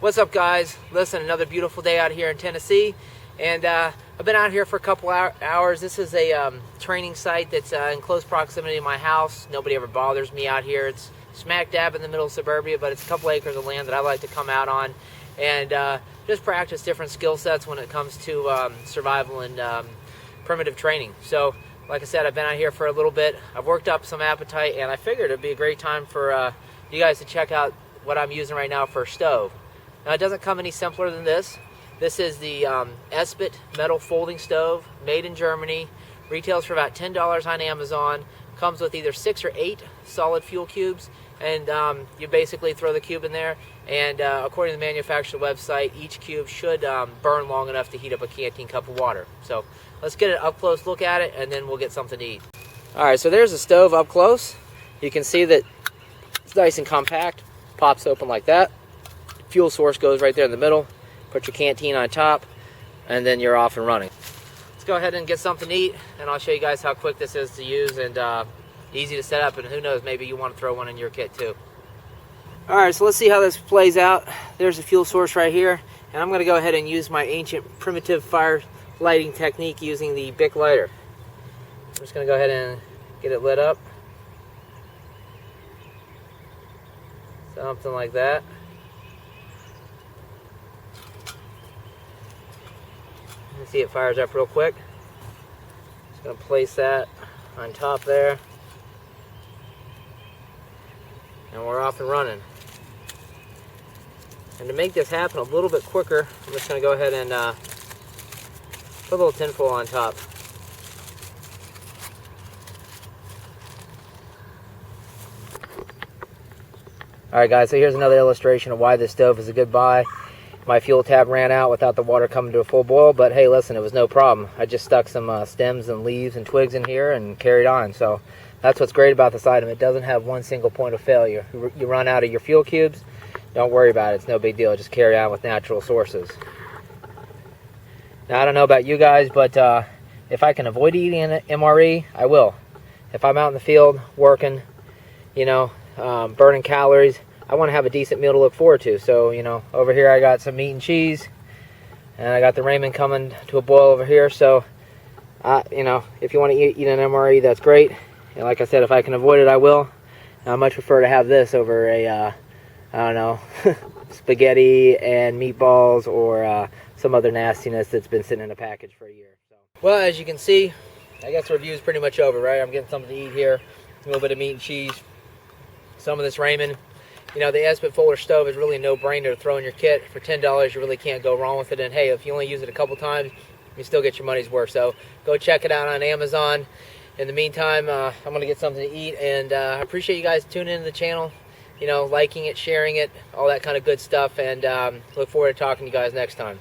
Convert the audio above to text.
What's up, guys? Listen, another beautiful day out here in Tennessee, and I've been out here for a couple hours. This is a training site that's in close proximity to my house. Nobody ever bothers me out here. It's smack dab in the middle of suburbia, but it's a couple acres of land that I like to come out on and just practice different skill sets when it comes to survival and primitive training. So, like I said, I've been out here for a little bit. I've worked up some appetite, and I figured it'd be a great time for you guys to check out what I'm using right now for a stove. Now, it doesn't come any simpler than this. This is the Esbit metal folding stove, made in Germany. Retails for about $10 on Amazon. Comes with either 6 or 8 solid fuel cubes, and you basically throw the cube in there, and according to the manufacturer website, each cube should burn long enough to heat up a Canteen cup of water. So let's get an up-close look at it, and then we'll get something to eat. Alright, so there's the stove up close. You can see that it's nice and compact. Pops open like that. Fuel source goes right there in the middle. Put your Canteen on top, and then you're off and running. Let's go ahead and get something to eat, and I'll show you guys how quick this is to use and easy to set up, and who knows, maybe you want to throw one in your kit too. Alright, so let's see how this plays out. There's the fuel source right here, and I'm going to go ahead and use my ancient primitive fire lighting technique using the Bic lighter. I'm just going to go ahead and get it lit up. Something like that. You can see it fires up real quick. Just going to place that on top there. And we're off and running. And to make this happen a little bit quicker, I'm just going to go ahead and put a little tinfoil on top. Alright guys, so here's another illustration of why this stove is a good buy. My fuel tab ran out without the water coming to a full boil, but hey, listen, it was no problem. I just stuck some stems and leaves and twigs in here and carried on. So that's what's great about this item. It doesn't have one single point of failure. You run out of your fuel cubes, don't worry about it. It's no big deal. Just carry on with natural sources. Now, I don't know about you guys, but if I can avoid eating an MRE, I will. If I'm out in the field working, you know, burning calories, I want to have a decent meal to look forward to. So, you know, over here I got some meat and cheese, and I got the ramen coming to a boil over here. So, you know, if you want to eat an MRE, that's great. And like I said, if I can avoid it, I will. I much prefer to have this over a, I don't know, spaghetti and meatballs or some other nastiness that's been sitting in a package for a year. So. Well, as you can see, I guess the review is pretty much over, right? I'm getting something to eat here. A little bit of meat and cheese, some of this ramen. You know, the Esbit Folder stove is really a no-brainer to throw in your kit. For $10, you really can't go wrong with it. And hey, if you only use it a couple times, you still get your money's worth. So go check it out on Amazon. In the meantime, I'm going to get something to eat. And I appreciate you guys tuning into the channel, you know, liking it, sharing it, all that kind of good stuff. And look forward to talking to you guys next time.